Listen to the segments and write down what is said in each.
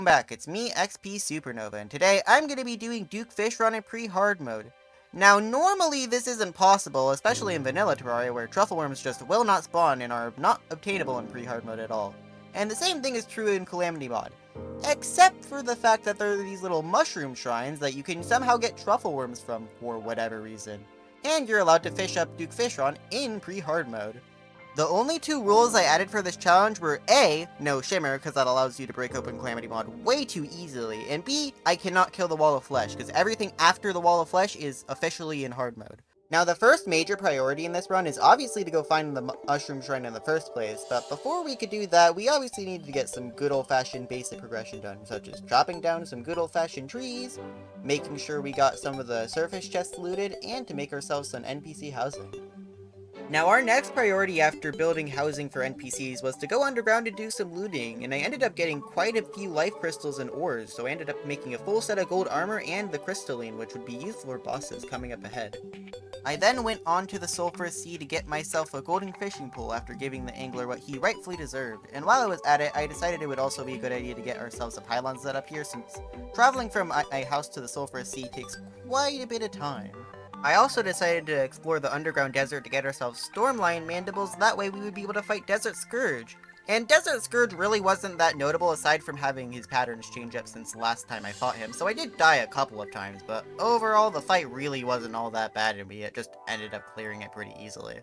Welcome back, it's me, Xpsupernova, and today I'm going to be doing Duke Fishron in Pre-Hard Mode. Now, normally this isn't possible, especially in Vanilla Terraria, where Truffle Worms just will not spawn and are not obtainable in Pre-Hard Mode at all. And the same thing is true in Calamity Mod. Except for the fact that there are these little mushroom shrines that you can somehow get Truffle Worms from, for whatever reason. And you're allowed to fish up Duke Fishron in Pre-Hard Mode. The only two rules I added for this challenge were A, no shimmer, because that allows you to break open Calamity Mod way too easily, and B, I cannot kill the Wall of Flesh, because everything after the Wall of Flesh is officially in hard mode. Now, the first major priority in this run is obviously to go find the Mushroom Shrine in the first place, but before we could do that, we obviously needed to get some good old-fashioned basic progression done, such as chopping down some good old-fashioned trees, making sure we got some of the surface chests looted, and to make ourselves some NPC housing. Now, our next priority after building housing for NPCs was to go underground and do some looting, and I ended up getting quite a few life crystals and ores, so I ended up making a full set of gold armor and the crystalline, which would be useful for bosses coming up ahead. I then went on to the Sulphurous Sea to get myself a golden fishing pole after giving the angler what he rightfully deserved, and while I was at it, I decided it would also be a good idea to get ourselves a pylon set up here, since traveling from my house to the Sulphurous Sea takes quite a bit of time. I also decided to explore the underground desert to get ourselves Stormlion mandibles, that way we would be able to fight Desert Scourge. And Desert Scourge really wasn't that notable aside from having his patterns change up since the last time I fought him, so I did die a couple of times, but overall the fight really wasn't all that bad and we just ended up clearing it pretty easily.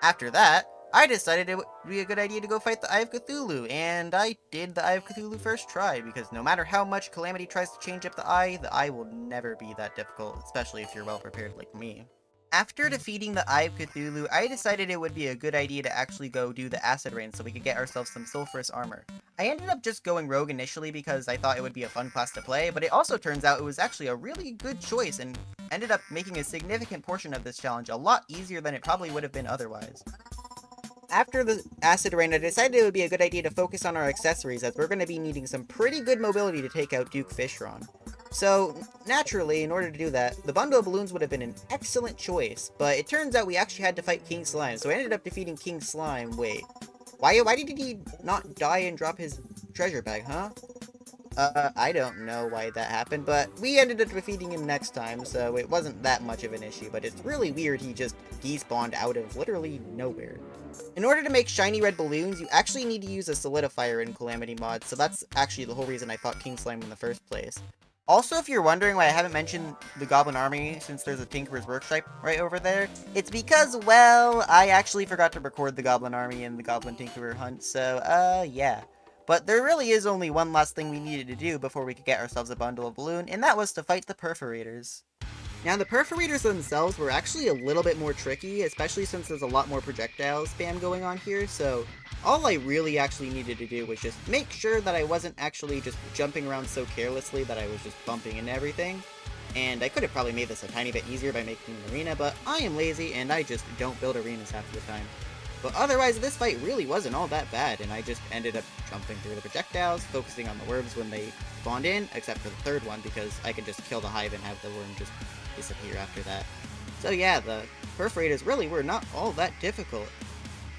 After that, I decided it would be a good idea to go fight the Eye of Cthulhu, and I did the Eye of Cthulhu first try, because no matter how much Calamity tries to change up the Eye will never be that difficult, especially if you're well prepared like me. After defeating the Eye of Cthulhu, I decided it would be a good idea to actually go do the Acid Rain so we could get ourselves some sulfurous armor. I ended up just going Rogue initially because I thought it would be a fun class to play, but it also turns out it was actually a really good choice and ended up making a significant portion of this challenge a lot easier than it probably would have been otherwise. After the Acid Rain, I decided it would be a good idea to focus on our accessories, as we're going to be needing some pretty good mobility to take out Duke Fishron. So, naturally, in order to do that, the bundle of balloons would have been an excellent choice, but it turns out we actually had to fight King Slime, so I ended up defeating King Slime. Wait, why did he not die and drop his treasure bag, huh? I don't know why that happened, but we ended up defeating him next time, so it wasn't that much of an issue, but it's really weird he just despawned out of literally nowhere. In order to make shiny red balloons, you actually need to use a solidifier in Calamity Mod, so that's actually the whole reason I fought King Slime in the first place. Also, if you're wondering why I haven't mentioned the Goblin Army since there's a Tinkerer's Workshop right over there, it's because, well, I actually forgot to record the Goblin Army and the Goblin Tinkerer hunt, so, yeah. But there really is only one last thing we needed to do before we could get ourselves a bundle of balloon, and that was to fight the Perforators. Now, the Perforators themselves were actually a little bit more tricky, especially since there's a lot more projectile spam going on here, so all I really actually needed to do was just make sure that I wasn't actually just jumping around so carelessly that I was just bumping into everything. And I could have probably made this a tiny bit easier by making an arena, but I am lazy and I just don't build arenas half the time. But otherwise, this fight really wasn't all that bad, and I just ended up jumping through the projectiles, focusing on the worms when they spawned in, except for the third one, because I could just kill the hive and have the worm just disappear after that. So yeah, the Perforators really were not all that difficult.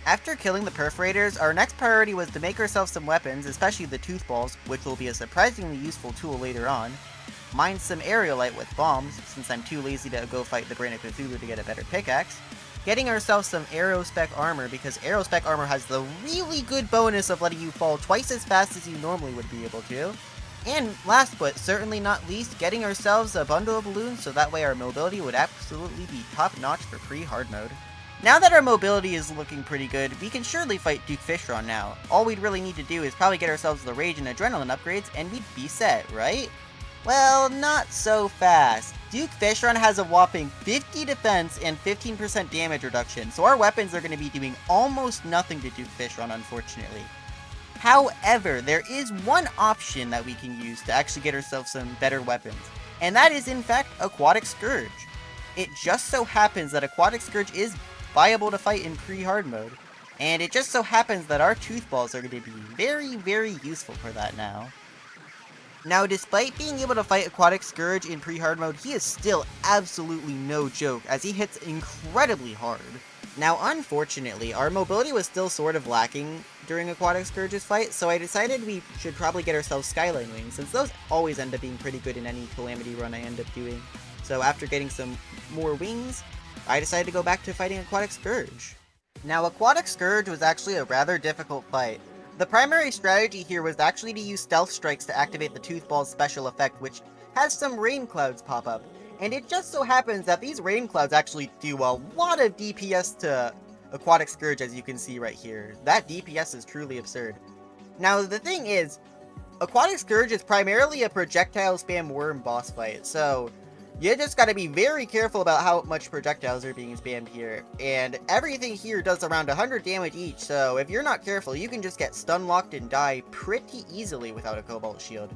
After killing the Perforators, our next priority was to make ourselves some weapons, especially the tooth balls, which will be a surprisingly useful tool later on. Mine some aerialite with bombs, since I'm too lazy to go fight the Brain of Cthulhu to get a better pickaxe. Getting ourselves some Aerospec armor, because Aerospec armor has the really good bonus of letting you fall twice as fast as you normally would be able to. And last but certainly not least, getting ourselves a bundle of balloons so that way our mobility would absolutely be top notch for Pre-Hard Mode. Now that our mobility is looking pretty good, we can surely fight Duke Fishron now. All we'd really need to do is probably get ourselves the Rage and Adrenaline upgrades and we'd be set, right? Well, not so fast. Duke Fishron has a whopping 50 defense and 15% damage reduction, so our weapons are going to be doing almost nothing to Duke Fishron, unfortunately. However, there is one option that we can use to actually get ourselves some better weapons, and that is in fact Aquatic Scourge. It just so happens that Aquatic Scourge is viable to fight in Pre-Hard Mode, and it just so happens that our tooth balls are going to be very, very useful for that now. Now, despite being able to fight Aquatic Scourge in Pre-Hard Mode, he is still absolutely no joke, as he hits incredibly hard. Now, unfortunately, our mobility was still sort of lacking during Aquatic Scourge's fight, so I decided we should probably get ourselves Skyline Wings, since those always end up being pretty good in any Calamity run I end up doing. So after getting some more wings, I decided to go back to fighting Aquatic Scourge. Now, Aquatic Scourge was actually a rather difficult fight. The primary strategy here was actually to use Stealth Strikes to activate the Toothball's special effect, which has some rain clouds pop up. And it just so happens that these rain clouds actually do a lot of DPS to Aquatic Scourge, as you can see right here. That DPS is truly absurd. Now, the thing is, Aquatic Scourge is primarily a projectile spam worm boss fight, so you just gotta be very careful about how much projectiles are being spammed here. And everything here does around 100 damage each, so if you're not careful, you can just get stun locked and die pretty easily without a Cobalt Shield.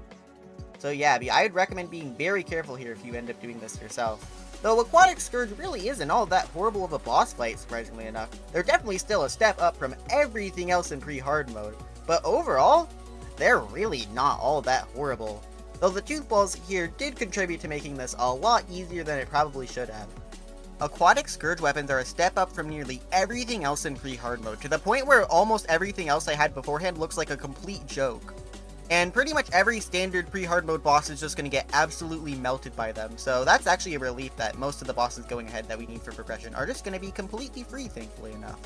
So yeah, I'd recommend being very careful here if you end up doing this yourself. Though Aquatic Scourge really isn't all that horrible of a boss fight, surprisingly enough. They're definitely still a step up from everything else in Pre-Hard mode, but overall, they're really not all that horrible. Though the Toothballs here did contribute to making this a lot easier than it probably should have. Aquatic Scourge weapons are a step up from nearly everything else in Pre-Hard mode, to the point where almost everything else I had beforehand looks like a complete joke. And pretty much every standard Pre-Hard mode boss is just going to get absolutely melted by them, so that's actually a relief that most of the bosses going ahead that we need for progression are just going to be completely free, thankfully enough.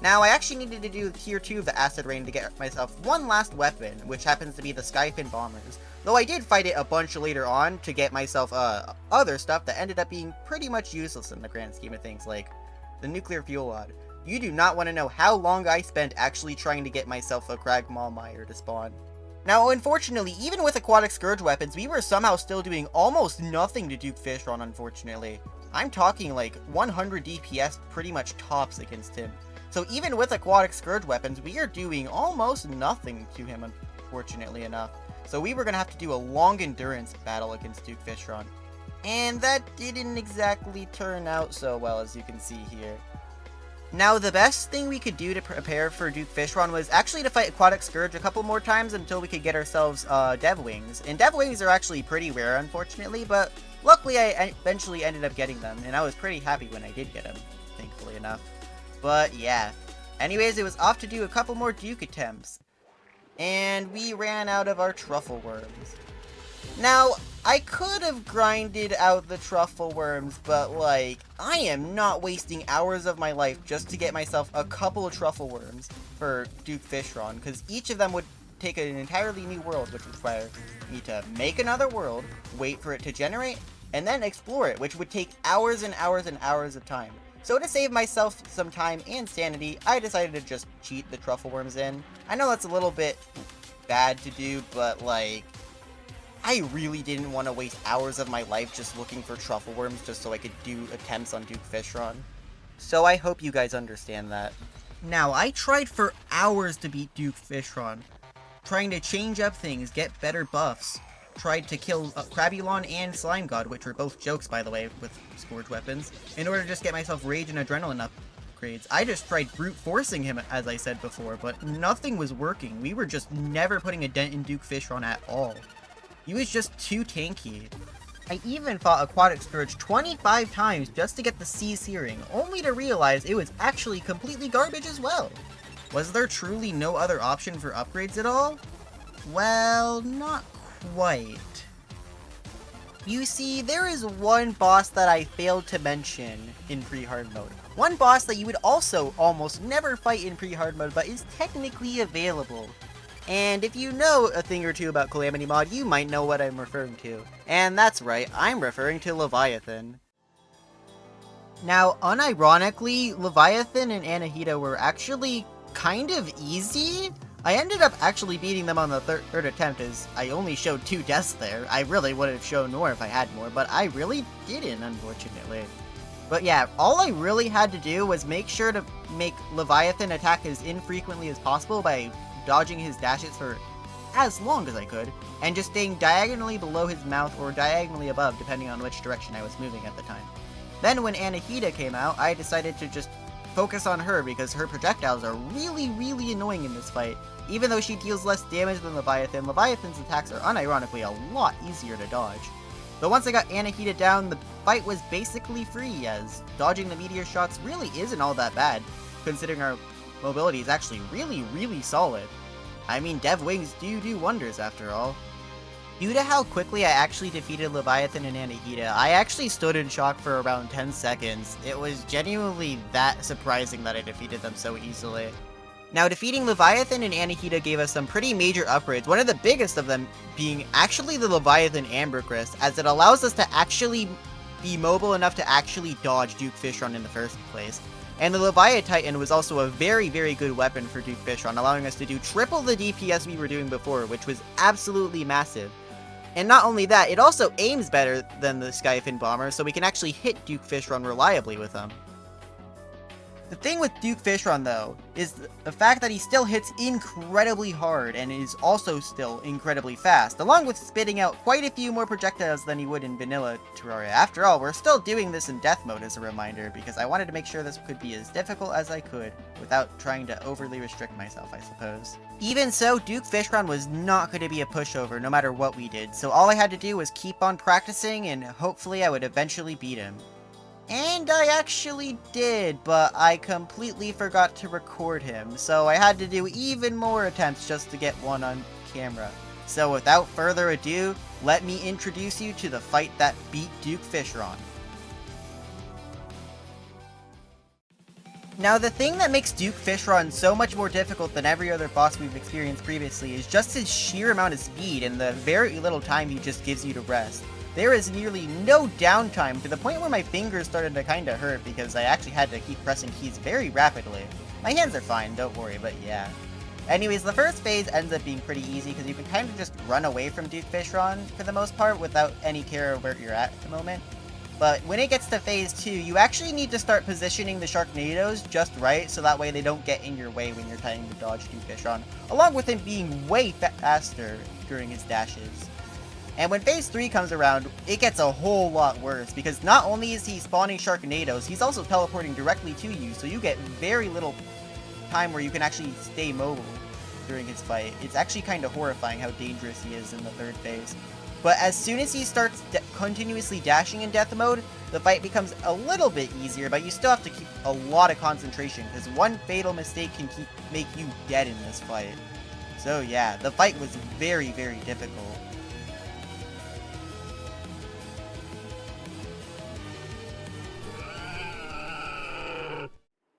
Now, I actually needed to do Tier 2 of the Acid Rain to get myself one last weapon, which happens to be the Skyfin Bombers, though I did fight it a bunch later on to get myself other stuff that ended up being pretty much useless in the grand scheme of things, like the Nuclear Fuel Rod. You do not want to know how long I spent actually trying to get myself a Crag Maulmire to spawn. Now, unfortunately, even with Aquatic Scourge weapons, we were somehow still doing almost nothing to Duke Fishron, unfortunately. I'm talking like 100 DPS pretty much tops against him. So even with Aquatic Scourge weapons, we are doing almost nothing to him, unfortunately enough. So we were going to have to do a long endurance battle against Duke Fishron. And that didn't exactly turn out so well, as you can see here. Now, the best thing we could do to prepare for Duke Fishron was actually to fight Aquatic Scourge a couple more times until we could get ourselves Dev Wings. And Dev Wings are actually pretty rare, unfortunately, but luckily I eventually ended up getting them, and I was pretty happy when I did get them, thankfully enough. But yeah. Anyways, it was off to do a couple more Duke attempts. And we ran out of our Truffle Worms. Now, I could have grinded out the Truffle Worms, but like, I am not wasting hours of my life just to get myself a couple of Truffle Worms for Duke Fishron, because each of them would take an entirely new world, which would require me to make another world, wait for it to generate, and then explore it, which would take hours and hours and hours of time. So to save myself some time and sanity, I decided to just cheat the Truffle Worms in. I know that's a little bit bad to do, but like, I really didn't want to waste hours of my life just looking for Truffle Worms just so I could do attempts on Duke Fishron. So I hope you guys understand that. Now, I tried for hours to beat Duke Fishron, trying to change up things, get better buffs, tried to kill Crabulon and Slime God, which were both jokes, by the way, with Scourge weapons, in order to just get myself Rage and Adrenaline upgrades. I just tried brute forcing him, as I said before, but nothing was working. We were just never putting a dent in Duke Fishron at all. He was just too tanky. I even fought Aquatic Scourge 25 times just to get the Sea Searing, only to realize it was actually completely garbage as well. Was there truly no other option for upgrades at all? Well, not quite. You see, there is one boss that I failed to mention in Pre-Hard mode. One boss that you would also almost never fight in Pre-Hard mode, but is technically available. And if you know a thing or two about Calamity Mod, you might know what I'm referring to. And that's right, I'm referring to Leviathan. Now, unironically, Leviathan and Anahita were actually kind of easy. I ended up actually beating them on the third attempt, as I only showed 2 deaths there. I really would have shown more if I had more, but I really didn't, unfortunately. But yeah, all I really had to do was make sure to make Leviathan attack as infrequently as possible by dodging his dashes for as long as I could, and just staying diagonally below his mouth or diagonally above, depending on which direction I was moving at the time. Then when Anahita came out, I decided to just focus on her because her projectiles are really, really annoying in this fight. Even though she deals less damage than Leviathan, Leviathan's attacks are unironically a lot easier to dodge. But once I got Anahita down, the fight was basically free, as dodging the meteor shots really isn't all that bad, considering our mobility is actually really solid. I mean, Dev Wings do wonders after all. Due to how quickly I actually defeated Leviathan and Anahita, I actually stood in shock for around 10 seconds. It was genuinely that surprising that I defeated them so easily. Now, defeating Leviathan and Anahita gave us some pretty major upgrades, one of the biggest of them being actually the Leviathan Ambergris, as it allows us to actually be mobile enough to actually dodge Duke Fishron in the first place. And the Leviathan was also a very good weapon for Duke Fishron, allowing us to do triple the DPS we were doing before, which was absolutely massive. And not only that, it also aims better than the Skyfin Bomber, so we can actually hit Duke Fishron reliably with them. The thing with Duke Fishron, though, is the fact that he still hits incredibly hard and is also still incredibly fast, along with spitting out quite a few more projectiles than he would in vanilla Terraria. After all, we're still doing this in Death Mode as a reminder, because I wanted to make sure this could be as difficult as I could, without trying to overly restrict myself, I suppose. Even so, Duke Fishron was not going to be a pushover no matter what we did, so all I had to do was keep on practicing and hopefully I would eventually beat him. And I actually did, but I completely forgot to record him, so I had to do even more attempts just to get one on camera. So without further ado, let me introduce you to the fight that beat Duke Fishron. Now, the thing that makes Duke Fishron so much more difficult than every other boss we've experienced previously is just his sheer amount of speed and the very little time he just gives you to rest. There is nearly no downtime, to the point where my fingers started to kinda hurt because I actually had to keep pressing keys very rapidly. My hands are fine, don't worry, but yeah. Anyways, the first phase ends up being pretty easy because you can kind of just run away from Duke Fishron for the most part without any care of where you're at the moment. But when it gets to phase 2, you actually need to start positioning the Sharknadoes just right so that way they don't get in your way when you're trying to dodge Duke Fishron, along with him being way faster during his dashes. And when phase 3 comes around, it gets a whole lot worse, because not only is he spawning Sharknadoes, he's also teleporting directly to you, so you get very little time where you can actually stay mobile during his fight. It's actually kind of horrifying how dangerous he is in the third phase. But as soon as he starts continuously dashing in Death Mode, the fight becomes a little bit easier, but you still have to keep a lot of concentration, because one fatal mistake can make you dead in this fight. So yeah, the fight was very difficult.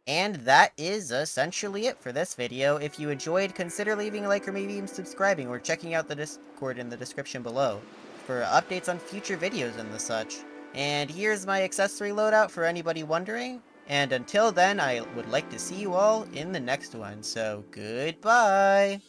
And that is essentially it for this video. If you enjoyed, consider leaving a like or maybe even subscribing or checking out the Discord in the description below for updates on future videos and the such. And here's my accessory loadout for anybody wondering. And until then, I would like to see you all in the next one. So, goodbye!